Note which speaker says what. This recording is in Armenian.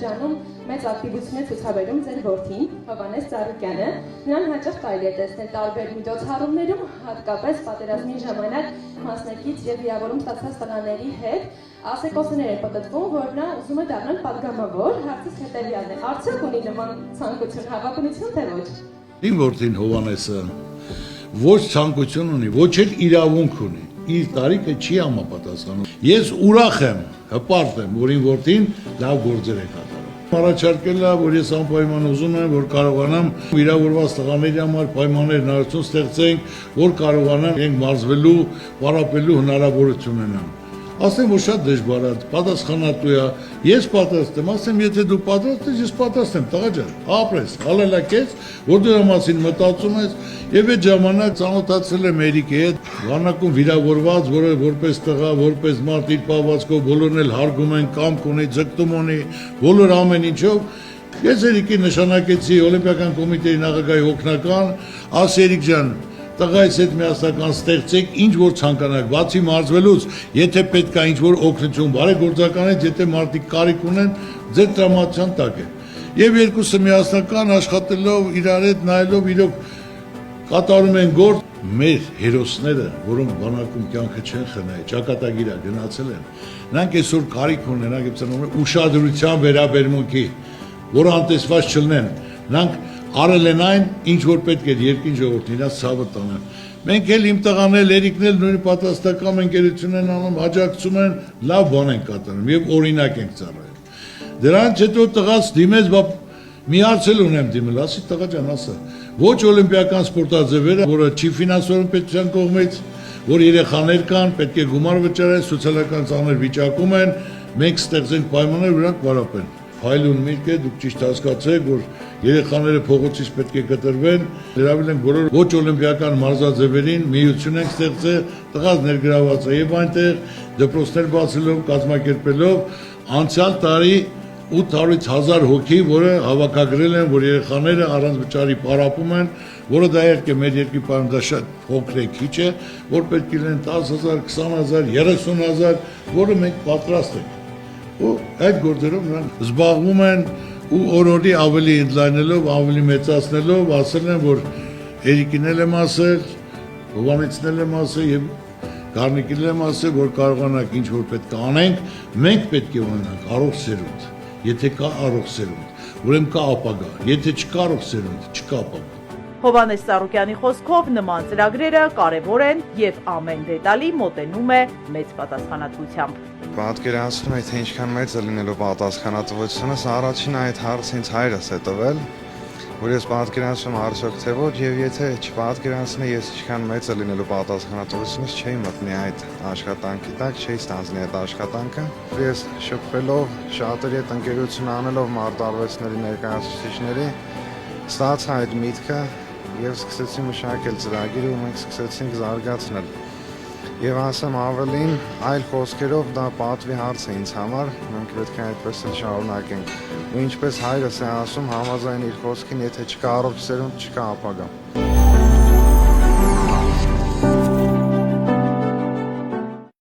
Speaker 1: շրջանում մեծ ակտիվություն է ցուցաբերում ձեր որդին, Հովհաննես Ծառուկյանը։ Նրան հաճախ կարելի է տեսնել տարբեր միջոցառումներում, հատկապես պատերազմի ժամանակ մասնակից եւ վիրավորում ստացած տղաների հետ։ Ասեկոսներ է պատտվում, որ նա ուզում է դառնալ падգամավոր, հարցից հետեւյալն է. արդյոք ունի նման ցանկություն, հավակնություն թե ոչ։
Speaker 2: Իմ որդին Հովհաննեսը ոչ ցանկություն ունի, ոչ էլ իրավունք ունի։ Իր տարիքը չի համապատասխանում։ Ես ուրախ եմ, հպարտ եմ, որ իմ որդին լավ գործեր է կատարում։ Առաջարկել է, որ ես անպայման ուզում եմ, որ կարողանամ վիրավորված տղաների համար պայմաններ հնարավորություն ստեղծենք, որ կարողանան իրենք մարզվելու, պարապելու հնարավորություն ունենան։ Ասեմ, որ շատ դժվար է, պատասխանատու է, ես պատրաստ եմ, ասեմ, եթե դու պատրաստ ես, ես պատրաստ եմ, տղա ջան, ապրես, հալելակես, որ դու մասին մտածում ես, եւ այդ ժամանակ ծանոթացել եմ Էրիկի հետ, Վանակում վիրավորված, որը որպես տղա, որպես մարդ իր պահվածքով բոլորն էլ հարգում են, կամք ունի, ձգտում ունի, բոլոր ամեն ինչով, ես Էրիկին նշանակեցի Օլիմպիական կոմիտեի նախագահի օգնական, ասի Էրիկ ջան, տղայից հետ միասնական ստեղծեք ինչ որ ցանկանաք, բացի մարզվելուց, եթե պետք է ինչ որ օգնություն բարեգործականից, եթե մարդիկ կարիք ունեն, ձեր տրամադրության տակ է։ Եվ երկուսը միասնական աշխատելով, իրար հետ նայելով, իրոք կատարում են գործ, մեր հերոսները, որոնք բանակում կյանքը չեն խնայել, ճակատագիր գնացել են, նրանք այսօր կարիք ունեն, նրանք ուշադրության վերաբերմունքի, որ անտեսված չլինեն, նրանք արել են այն, ինչ որ պետք է երկին ժողովրդին իրաց ցավը տանեն։ Մենք էլ իմ տղան էլ Էրիկն էլ նույն պատասխանատվական ընկերություն են անում, աջակցում են, լավ բան են կատարում եւ օրինակ են ծառայում։ Դրանից հետո տղաս դիմեց, մի հարց էլ ունեմ դիմել, ասի տղա ջան, ասա, ոչ օլիմպիական սպորտաձևերը, որը չի ֆինանսավորվում պետության կողմից, որ երեխաներ կան, պետք է գումար վճարեն, սոցիալական ծանր վիճակում են, մենք ստեղծենք պայմաններ, որոնք պարապեն։ Հայլուն միտք է, դուք ճիշտ հասկացեք, որ երեխաները փողոցից պետք է կտրվեն, հրավիրել ենք բոլոր ոչ օլիմպիական մարզաձևերին, միություն ենք ստեղծել, տղաս ներգրաված է եւ այնտեղ դպրոցներ բացելով, կազմակերպելով, անցյալ տարի 800-ից 1000 հոգի, որը հավաքագրել են, որ երեխաները առանց վճարի պարապում են, որը դա իհարկե մեր երկրի պայման դա շատ փոքր է, քիչ է, որ պետք է լինեն 10000, 20000, 30000, որը մենք պատրաստ ենք։ Ու այդ գործերով նրանք զբաղվում են ու օրորի ավելի ընդլայնելով, ավելի մեծացնելով, ասել են, որ Էրիկին էլ եմ ասել, Հովհաննեսին էլ եմ ասել եւ Գառնիկին եմ ասել, որ կարողանանք ինչ որ պետք է անենք, մենք պետք է ունենանք առողջ սերունդ, եթե կա առողջ սերունդ, ուրեմն կա ապագա, եթե չկա առողջ սերունդ, չկա ապագա։
Speaker 3: Հովհաննես Ծառուկյանի խոսքով նման ծրագրերը կարևոր են եւ ամեն դետալի մոտենում է մեծ պատասխանատվությամբ։
Speaker 4: Պատկերացնում եք, թե ինչքան մեծ է լինելու պատասխանատվությունս, առաջին այդ հարցը ինձ հայրս է տվել, որ ես պատկերացնում արդյոք թե ոչ, եւ եթե չպատկերացնեի ես ինչքան մեծ է լինելու պատասխանատվությունս, չէի մտնի այդ աշխատանքի տակ, չէի ստանձնի այդ աշխատանքը։ Ես շփվելով շատերի հետ ընկերություն անելով մարտարվեստների ներկայացուցիչների, ստացա այդ միտքը եւ սկսեցի մշակել ծրագիրը ու մենք սկսեցինք զարգացնել։ Եվ ասեմ ավելին, այլ խոսքերով դա պատվի հարց է ինձ համար, մենք պետք է այդպես էլ շարունակենք։ Ու ինչպես հայրս է ասում, համաձայն իր խոսքին, եթե չկա առողջ սերունդ, չկա ապագա։